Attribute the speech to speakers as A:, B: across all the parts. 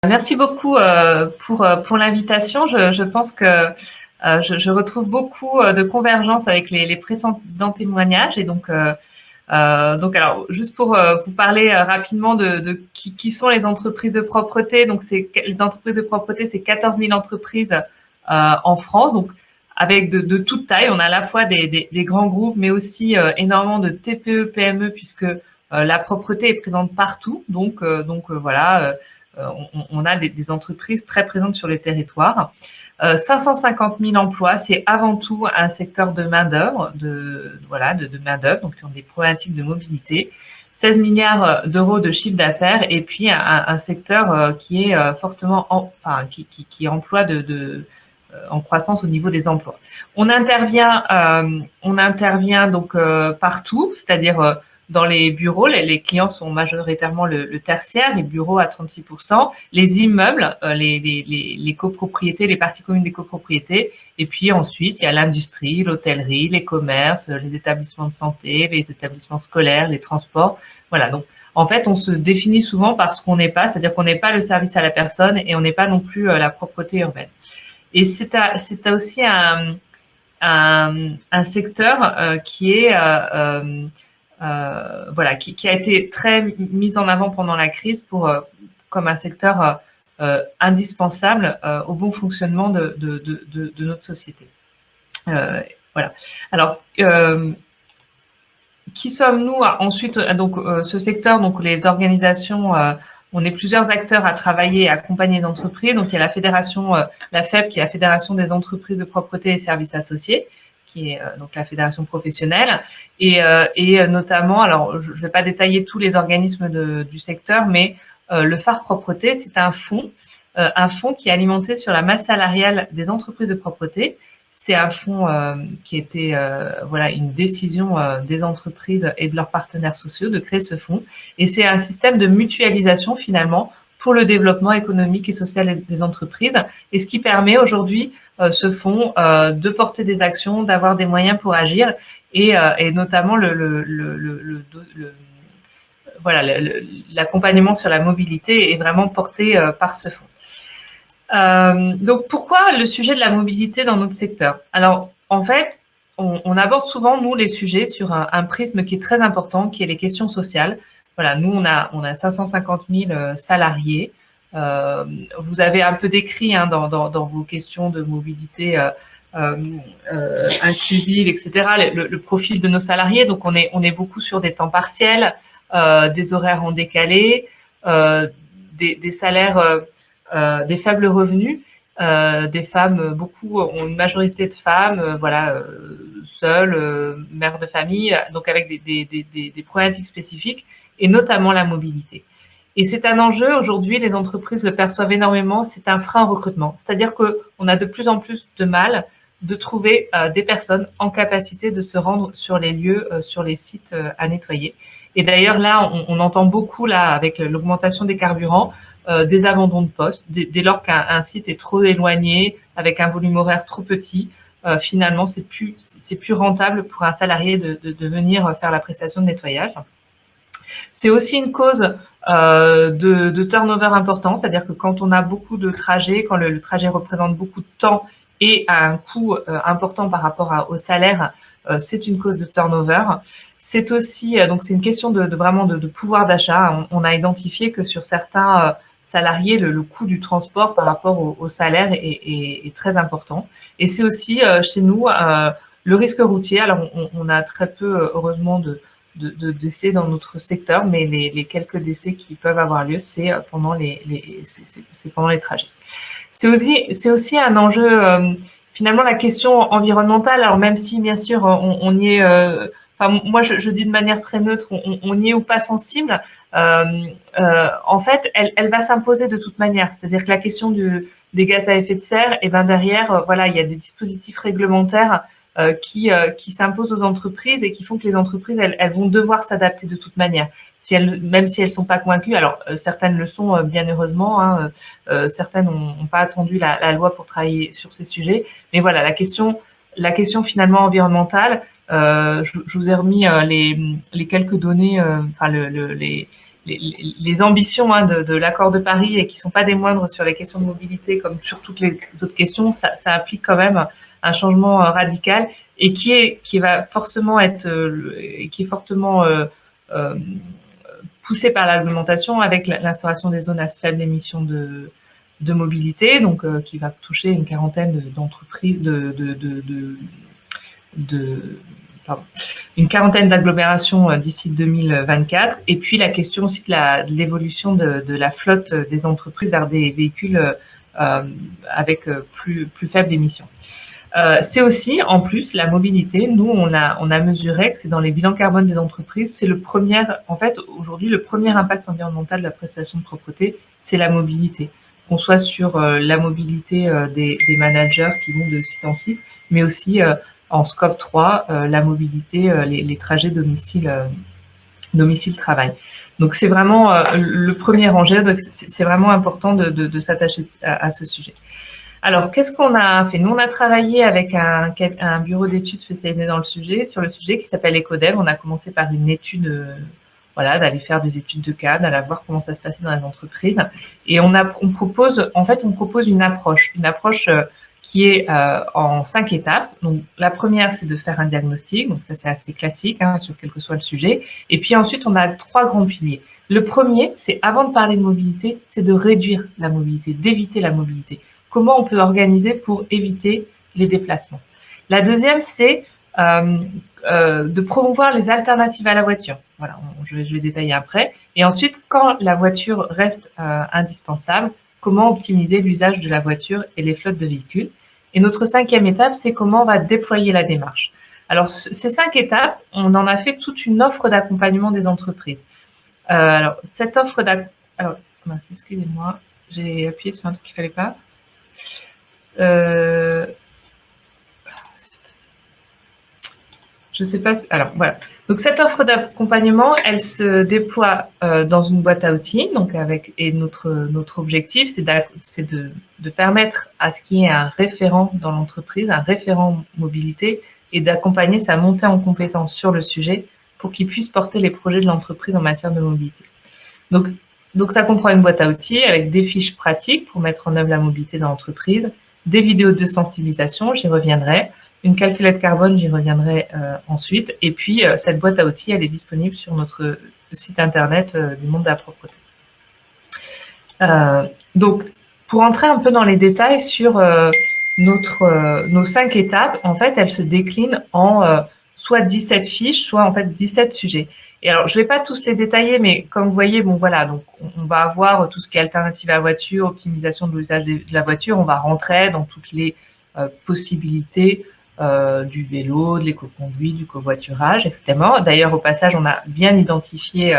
A: Merci beaucoup pour l'invitation. Je pense que je retrouve beaucoup de convergence avec les précédents témoignages. Et donc alors, juste pour vous parler rapidement de qui sont les entreprises de propreté. Donc, les entreprises de propreté, c'est 14 000 entreprises en France. Donc, avec de toute taille, on a à la fois des grands groupes, mais aussi énormément de TPE, PME, puisque la propreté est présente partout. Voilà. On a des entreprises très présentes sur les territoires. 550 000 emplois, c'est avant tout un secteur de main-d'œuvre, de main-d'œuvre, donc qui ont des problématiques de mobilité. 16 milliards d'euros de chiffre d'affaires, et puis un secteur qui est fortement, qui emploie en croissance au niveau des emplois. On intervient donc partout, c'est-à-dire dans les bureaux, les clients sont majoritairement le tertiaire, les bureaux à 36%, les immeubles, les copropriétés, les parties communes des copropriétés, et puis ensuite il y a l'industrie, l'hôtellerie, les commerces, les établissements de santé, les établissements scolaires, les transports. Voilà, donc en fait on se définit souvent par ce qu'on n'est pas, c'est-à-dire qu'on n'est pas le service à la personne et on n'est pas non plus la propreté urbaine. Et c'est aussi un secteur qui est qui a été très mis en avant pendant la crise comme un secteur indispensable au bon fonctionnement de notre société. Voilà. Alors, qui sommes-nous ensuite? Donc, ce secteur, donc les organisations, on est plusieurs acteurs à travailler et à accompagner les entreprises. Donc, il y a la fédération, la FEP, qui est la Fédération des entreprises de propreté et services associés, qui est donc la fédération professionnelle, et notamment, alors je ne vais pas détailler tous les organismes du secteur, mais le phare propreté, c'est un fonds qui est alimenté sur la masse salariale des entreprises de propreté. C'est un fonds qui était une décision des entreprises et de leurs partenaires sociaux de créer ce fonds, et c'est un système de mutualisation finalement pour le développement économique et social des entreprises, et ce qui permet aujourd'hui ce fonds de porter des actions, d'avoir des moyens pour agir, et notamment l'accompagnement sur la mobilité est vraiment porté par ce fonds. Donc, pourquoi le sujet de la mobilité dans notre secteur? Alors, en fait, on aborde souvent, nous, les sujets sur un prisme qui est très important, qui est les questions sociales. Voilà, nous, on a 550 000 salariés. Vous avez un peu décrit dans vos questions de mobilité inclusive, etc., le profil de nos salariés. Donc, on est beaucoup sur des temps partiels, des horaires en décalé, des salaires, des faibles revenus, des femmes, beaucoup ont une majorité de femmes, seules, mères de famille, donc avec des problématiques spécifiques, et notamment la mobilité. Et c'est un enjeu, aujourd'hui, les entreprises le perçoivent énormément, c'est un frein au recrutement. C'est-à-dire qu'on a de plus en plus de mal de trouver des personnes en capacité de se rendre sur les lieux, sur les sites à nettoyer. Et d'ailleurs, là, on entend beaucoup, là, avec l'augmentation des carburants, des abandons de poste, dès lors qu'un site est trop éloigné, avec un volume horaire trop petit, finalement, c'est plus rentable pour un salarié de venir faire la prestation de nettoyage. C'est aussi une cause de turnover important, c'est-à-dire que quand on a beaucoup de trajets, quand le trajet représente beaucoup de temps et a un coût important par rapport au salaire, c'est une cause de turnover. C'est aussi, donc c'est une question vraiment de pouvoir d'achat. On a identifié que sur certains salariés, le coût du transport par rapport au salaire est très important. Et c'est aussi chez nous le risque routier. Alors on a très peu, heureusement, de décès dans notre secteur, mais les quelques décès qui peuvent avoir lieu, c'est pendant pendant les trajets. C'est aussi un enjeu, finalement, la question environnementale. Alors même si, bien sûr, on y est, moi je dis de manière très neutre, on y est ou pas sensible, en fait, elle va s'imposer de toute manière. C'est-à-dire que la question des gaz à effet de serre, et ben derrière, il y a des dispositifs réglementaires qui s'imposent aux entreprises et qui font que les entreprises, elles vont devoir s'adapter de toute manière. Même si elles sont pas convaincues, alors certaines le sont bien heureusement, certaines n'ont pas attendu la loi pour travailler sur ces sujets. Mais voilà, la question finalement environnementale, je vous ai remis les quelques données, les ambitions de l'accord de Paris et qui ne sont pas des moindres sur les questions de mobilité, comme sur toutes les autres questions, ça implique quand même un changement radical et qui va forcément être, qui est fortement poussé par l'argumentation avec l'instauration des zones à faible émission de mobilité, donc qui va toucher une quarantaine d'entreprises, une quarantaine d'agglomérations d'ici 2024. Et puis la question aussi de l'évolution de la flotte des entreprises vers des véhicules avec plus faibles émissions. C'est aussi, en plus, la mobilité. Nous, on a mesuré que c'est dans les bilans carbone des entreprises, c'est le premier, en fait, aujourd'hui, le premier impact environnemental de la prestation de propreté, c'est la mobilité. Qu'on soit sur la mobilité des managers qui vont de site en site, mais aussi en scope 3, la mobilité, les trajets domicile-travail. Donc, c'est vraiment le premier enjeu. Donc, c'est vraiment important de s'attacher à ce sujet. Alors, qu'est-ce qu'on a fait? Nous, on a travaillé avec un bureau d'études spécialisé sur le sujet qui s'appelle EcoDev. On a commencé par une étude, voilà, d'aller faire des études de cas, d'aller voir comment ça se passait dans les entreprises. Et on propose une approche qui est en 5 étapes. Donc, la première, c'est de faire un diagnostic. Donc, ça, c'est assez classique, hein, sur quel que soit le sujet. Et puis ensuite, on a 3 grands piliers. Le premier, c'est, avant de parler de mobilité, c'est de réduire la mobilité, d'éviter la mobilité. Comment on peut organiser pour éviter les déplacements. La deuxième, c'est de promouvoir les alternatives à la voiture. Voilà, je vais détailler après. Et ensuite, quand la voiture reste indispensable, comment optimiser l'usage de la voiture et les flottes de véhicules. Et notre 5e étape, c'est comment on va déployer la démarche. Alors, ces 5 étapes, on en a fait toute une offre d'accompagnement des entreprises. Alors, cette offre d'accompagnement... Alors, excusez-moi, j'ai appuyé sur un truc qu'il ne fallait pas. Je sais pas. Alors voilà. Donc cette offre d'accompagnement, elle se déploie dans une boîte à outils. Donc et notre objectif, c'est de permettre à ce qu'il y ait un référent dans l'entreprise, un référent mobilité, et d'accompagner sa montée en compétence sur le sujet pour qu'il puisse porter les projets de l'entreprise en matière de mobilité. Donc ça comprend une boîte à outils avec des fiches pratiques pour mettre en œuvre la mobilité dans l'entreprise, des vidéos de sensibilisation, j'y reviendrai, une calculette carbone, j'y reviendrai ensuite, et puis cette boîte à outils, elle est disponible sur notre site internet du monde de la propreté. Donc, pour entrer un peu dans les détails sur nos 5 étapes, en fait, elles se déclinent en soit 17 fiches, soit en fait 17 sujets. Et alors, je ne vais pas tous les détailler, mais comme vous voyez, bon voilà, donc on va avoir tout ce qui est alternative à la voiture, optimisation de l'usage de la voiture, on va rentrer dans toutes les possibilités du vélo, de l'éco-conduite, du covoiturage, etc. D'ailleurs, au passage, on a bien identifié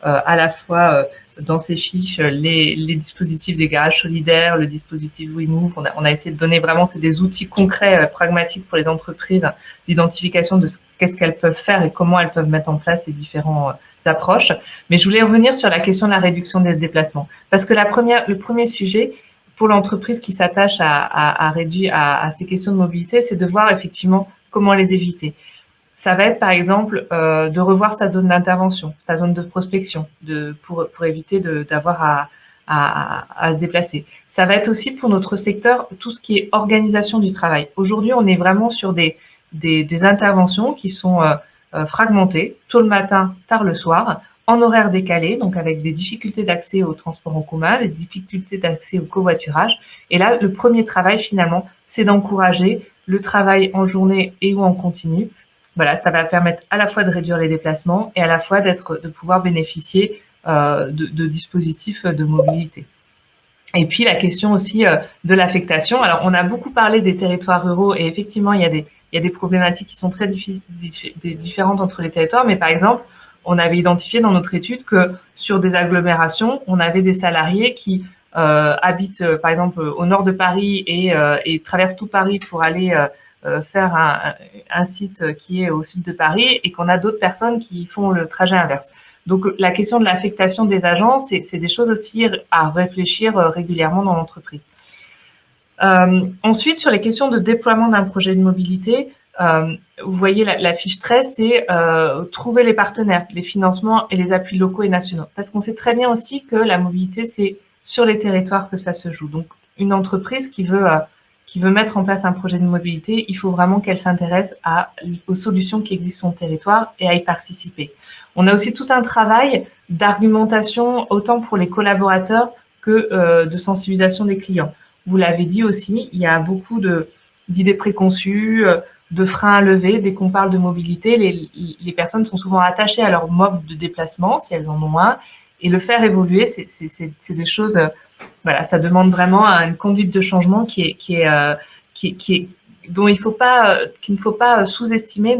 A: à la fois dans ces fiches les dispositifs des garages solidaires, le dispositif WeMove. On a essayé de donner vraiment, c'est des outils concrets, pragmatiques pour les entreprises, d'identification de qu'est-ce qu'elles peuvent faire et comment elles peuvent mettre en place ces différentes approches. Mais je voulais revenir sur la question de la réduction des déplacements. Parce que le premier sujet, pour l'entreprise qui s'attache à ces questions de mobilité, c'est de voir effectivement comment les éviter. Ça va être, par exemple, de revoir sa zone d'intervention, sa zone de prospection, pour éviter d'avoir à se déplacer. Ça va être aussi pour notre secteur tout ce qui est organisation du travail. Aujourd'hui, on est vraiment sur des interventions qui sont fragmentées, tôt le matin, tard le soir, en horaire décalé, donc avec des difficultés d'accès au transport en commun, des difficultés d'accès au covoiturage. Et là, le premier travail, finalement, c'est d'encourager le travail en journée et ou en continu. Voilà, ça va permettre à la fois de réduire les déplacements et à la fois de pouvoir bénéficier de dispositifs de mobilité. Et puis, la question aussi de l'affectation. Alors, on a beaucoup parlé des territoires ruraux et effectivement, il y a des problématiques qui sont très différentes entre les territoires. Mais par exemple, on avait identifié dans notre étude que sur des agglomérations, on avait des salariés qui habitent, par exemple, au nord de Paris et traversent tout Paris pour aller faire un site qui est au sud de Paris et qu'on a d'autres personnes qui font le trajet inverse. Donc, la question de l'affectation des agents, c'est des choses aussi à réfléchir régulièrement dans l'entreprise. Ensuite, sur les questions de déploiement d'un projet de mobilité, vous voyez la fiche 13, c'est trouver les partenaires, les financements et les appuis locaux et nationaux. Parce qu'on sait très bien aussi que la mobilité, c'est sur les territoires que ça se joue. Donc, une entreprise qui veut mettre en place un projet de mobilité, il faut vraiment qu'elle s'intéresse aux solutions qui existent sur son territoire et à y participer. On a aussi tout un travail d'argumentation, autant pour les collaborateurs que de sensibilisation des clients. Vous l'avez dit aussi, il y a beaucoup d'idées préconçues, de freins à lever. Dès qu'on parle de mobilité, les personnes sont souvent attachées à leur mode de déplacement, si elles en ont un, et le faire évoluer, c'est des choses, voilà, ça demande vraiment une conduite de changement dont qu'il ne faut pas sous-estimer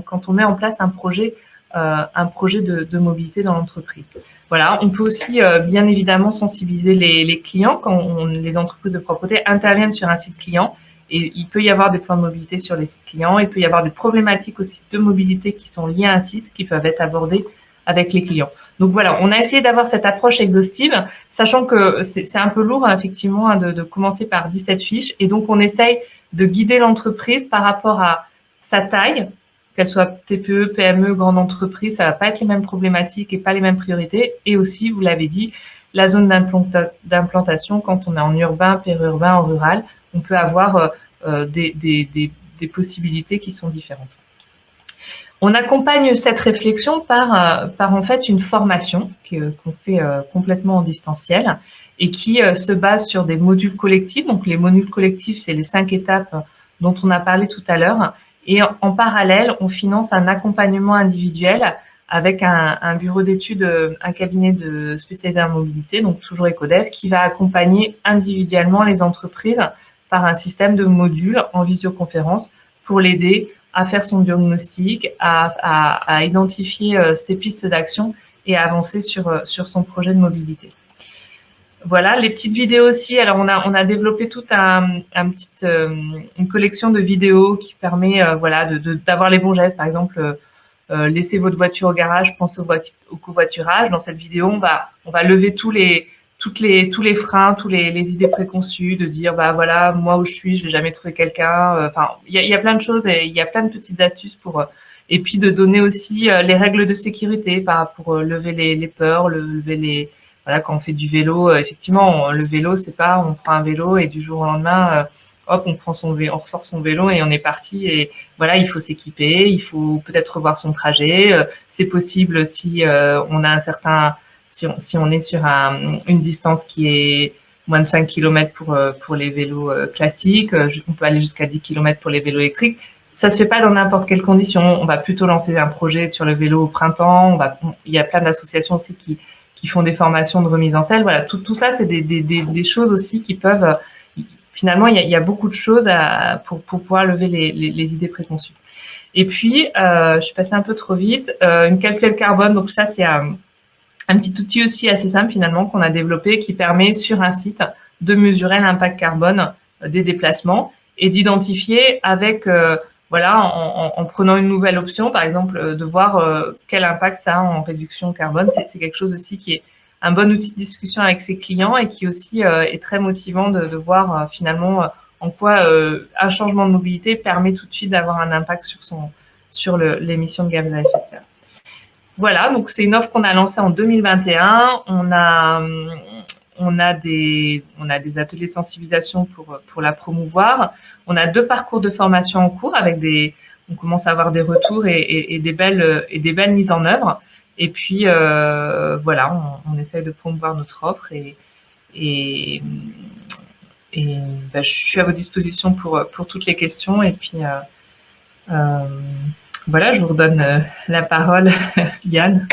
A: quand on met en place un projet de mobilité dans l'entreprise. Voilà, on peut aussi bien évidemment sensibiliser les clients quand les entreprises de propreté interviennent sur un site client. Et il peut y avoir des plans de mobilité sur les sites clients, il peut y avoir des problématiques aussi de mobilité qui sont liées à un site qui peuvent être abordées avec les clients. Donc voilà, on a essayé d'avoir cette approche exhaustive, sachant que c'est un peu lourd effectivement de commencer par 17 fiches. Et donc on essaye de guider l'entreprise par rapport à sa taille, qu'elle soit TPE, PME, grande entreprise, ça ne va pas être les mêmes problématiques et pas les mêmes priorités. Et aussi, vous l'avez dit, la zone d'implantation, quand on est en urbain, périurbain, en rural, on peut avoir des possibilités qui sont différentes. On accompagne cette réflexion par en fait une formation qu'on fait complètement en distanciel et qui se base sur des modules collectifs. Donc les modules collectifs, c'est les 5 étapes dont on a parlé tout à l'heure. Et en parallèle, on finance un accompagnement individuel avec un bureau d'études, un cabinet de spécialisé en mobilité, donc toujours Ecodev, qui va accompagner individuellement les entreprises par un système de modules en visioconférence pour l'aider à faire son diagnostic, à identifier ses pistes d'action et à avancer sur son projet de mobilité. Voilà, les petites vidéos aussi. Alors, on a développé toute une collection de vidéos qui permet voilà, d'avoir les bons gestes. Par exemple, laissez votre voiture au garage, pensez au covoiturage. Dans cette vidéo, on va lever tous les freins, les idées préconçues, de dire, bah voilà, moi où je suis, je vais jamais trouver quelqu'un. Enfin, il y a plein de choses et il y a plein de petites astuces et puis de donner aussi les règles de sécurité pour lever les peurs, voilà, quand on fait du vélo, effectivement, le vélo, c'est pas, on prend un vélo et du jour au lendemain, hop, on ressort son vélo et on est parti. Et voilà, il faut s'équiper, il faut peut-être revoir son trajet. C'est possible si on a si on est sur une distance qui est moins de 5 km pour les vélos classiques, on peut aller jusqu'à 10 km pour les vélos électriques. Ça se fait pas dans n'importe quelle condition. On va plutôt lancer un projet sur le vélo au printemps. Il y a plein d'associations aussi qui font des formations de remise en selle. Voilà, tout ça, c'est des choses aussi qui peuvent... Finalement, il y a beaucoup de choses pour pouvoir lever les idées préconçues. Et puis, je suis passée un peu trop vite, une calcul carbone. Donc ça, c'est un petit outil aussi assez simple finalement qu'on a développé qui permet sur un site de mesurer l'impact carbone des déplacements et d'identifier avec... voilà, en prenant une nouvelle option, par exemple, de voir quel impact ça a en réduction carbone. C'est quelque chose aussi qui est un bon outil de discussion avec ses clients et qui aussi est très motivant de voir finalement en quoi un changement de mobilité permet tout de suite d'avoir un impact sur l'émission de gaz à effet de serre. Voilà, donc c'est une offre qu'on a lancée en 2021. On a des ateliers de sensibilisation pour la promouvoir. On a 2 parcours de formation en cours on commence à avoir des retours et des belles mises en œuvre. Et puis, voilà, on essaye de promouvoir notre offre et je suis à votre disposition pour toutes les questions. Et puis, voilà, je vous redonne la parole, Yann.